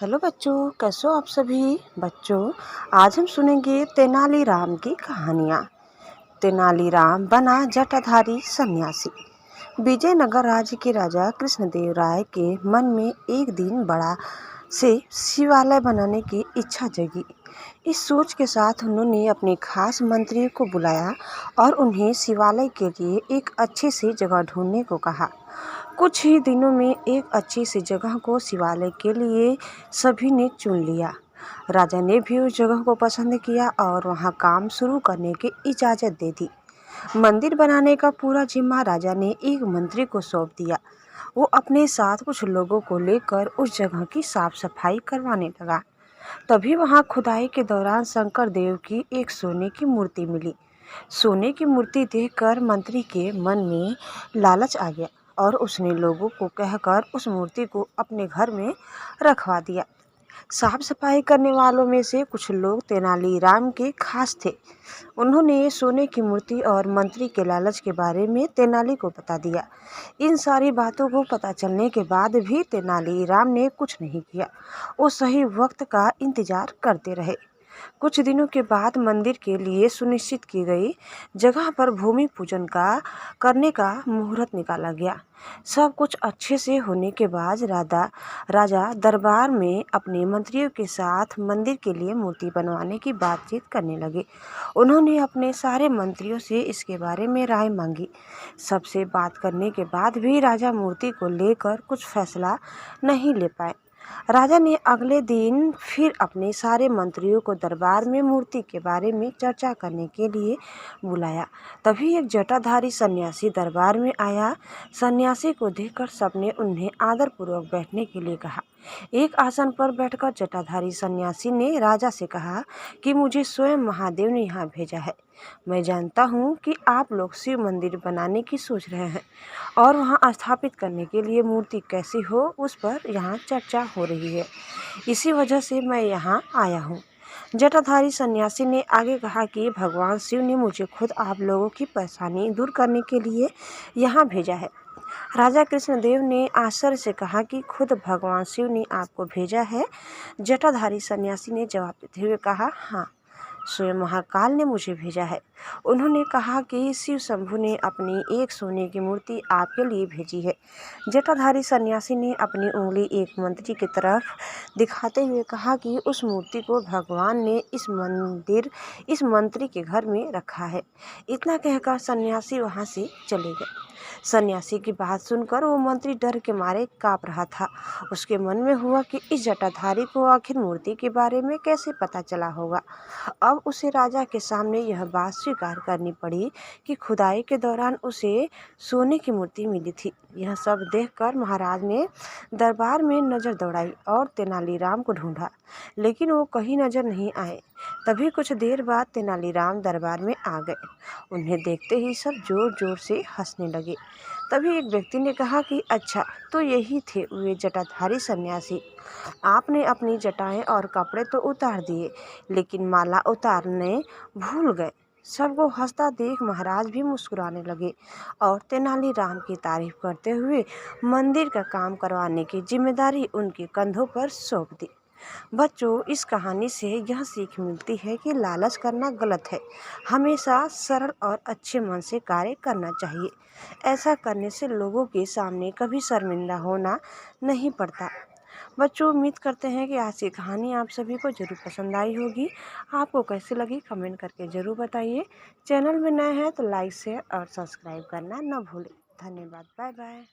Hello बच्चों, कैसे हो आप सभी। बच्चों, आज हम सुनेंगे तेनालीराम की कहानियाँ। तेनालीराम बना जटाधारी सन्यासी। विजयनगर राज्य के राजा कृष्णदेव राय के मन में एक दिन बड़ा से शिवालय बनाने की इच्छा जगी। इस सोच के साथ उन्होंने अपने खास मंत्रियों को बुलाया और उन्हें शिवालय के लिए एक अच्छी सी जगह ढूंढने को कहा। कुछ ही दिनों में एक अच्छी सी जगह को शिवालय के लिए सभी ने चुन लिया। राजा ने भी उस जगह को पसंद किया और वहां काम शुरू करने की इजाज़त दे दी। मंदिर बनाने का पूरा जिम्मा राजा ने एक मंत्री को सौंप दिया। वो अपने साथ कुछ लोगों को लेकर उस जगह की साफ सफाई करवाने लगा। तभी वहां खुदाई के दौरान शंकर देव की एक सोने की मूर्ति मिली। सोने की मूर्ति देखकर मंत्री के मन में लालच आ गया और उसने लोगों को कहकर उस मूर्ति को अपने घर में रखवा दिया। साफ सफाई करने वालों में से कुछ लोग तेनालीराम के खास थे। उन्होंने सोने की मूर्ति और मंत्री के लालच के बारे में तेनाली को बता दिया। इन सारी बातों को पता चलने के बाद भी तेनालीराम ने कुछ नहीं किया। वो सही वक्त का इंतजार करते रहे। कुछ दिनों के बाद मंदिर के लिए सुनिश्चित की गई जगह पर भूमि पूजन करने का मुहूर्त निकाला गया। सब कुछ अच्छे से होने के बाद राजा दरबार में अपने मंत्रियों के साथ मंदिर के लिए मूर्ति बनवाने की बातचीत करने लगे। उन्होंने अपने सारे मंत्रियों से इसके बारे में राय मांगी। सबसे बात करने के बाद भी राजा मूर्ति को लेकर कुछ फैसला नहीं ले पाए। राजा ने अगले दिन फिर अपने सारे मंत्रियों को दरबार में मूर्ति के बारे में चर्चा करने के लिए बुलाया। तभी एक जटाधारी सन्यासी दरबार में आया। सन्यासी को देखकर सबने उन्हें आदरपूर्वक बैठने के लिए कहा। एक आसन पर बैठकर जटाधारी सन्यासी ने राजा से कहा कि मुझे स्वयं महादेव ने यहाँ भेजा है। मैं जानता हूँ कि आप लोग शिव मंदिर बनाने की सोच रहे हैं और वहाँ स्थापित करने के लिए मूर्ति कैसी हो उस पर यहाँ चर्चा हो रही है। इसी वजह से मैं यहाँ आया हूँ। जटाधारी सन्यासी ने आगे कहा कि भगवान शिव ने मुझे खुद आप लोगों की परेशानी दूर करने के लिए यहाँ भेजा है। राजा कृष्णदेव ने आश्चर्य से कहा कि खुद भगवान शिव ने आपको भेजा है। जटाधारी सन्यासी ने जवाब देते हुए कहा, हाँ, स्वयं महाकाल ने मुझे भेजा है। उन्होंने कहा कि शिव शंभु ने अपनी एक सोने की मूर्ति आपके लिए भेजी है। जटाधारी सन्यासी ने अपनी उंगली एक मंत्री की तरफ दिखाते हुए कहा कि उस मूर्ति को भगवान ने इस मंत्री के घर में रखा है। इतना कहकर सन्यासी वहां से चले गए। सन्यासी की बात सुनकर वो मंत्री डर के मारे कांप रहा था। उसके मन में हुआ कि इस जटाधारी को आखिर मूर्ति के बारे में कैसे पता चला होगा। अब उसे राजा के सामने यह बात स्वीकार करनी पड़ी कि खुदाई के दौरान उसे सोने की मूर्ति मिली थी। यह सब देखकर महाराज ने दरबार में नजर दौड़ाई और तेनालीराम को ढूंढा, लेकिन वो कहीं नजर नहीं आए। तभी कुछ देर बाद तेनालीराम दरबार में आ गए। उन्हें देखते ही सब जोर जोर से हंसने लगे। तभी एक व्यक्ति ने कहा कि अच्छा, तो यही थे वे जटाधारी सन्यासी। आपने अपनी जटाएं और कपड़े तो उतार दिए, लेकिन माला उतारने भूल गए। सबको हंसता देख महाराज भी मुस्कुराने लगे और तेनालीराम की तारीफ करते हुए मंदिर का काम करवाने की जिम्मेदारी उनके कंधों पर सौंप दी। बच्चों, इस कहानी से यह सीख मिलती है कि लालच करना गलत है। हमेशा सरल और अच्छे मन से कार्य करना चाहिए। ऐसा करने से लोगों के सामने कभी शर्मिंदा होना नहीं पड़ता। बच्चों, उम्मीद करते हैं कि आज की कहानी आप सभी को ज़रूर पसंद आई होगी। आपको कैसी लगी कमेंट करके ज़रूर बताइए। चैनल में नए हैं तो लाइक शेयर और सब्सक्राइब करना न भूलें। धन्यवाद। Bye bye.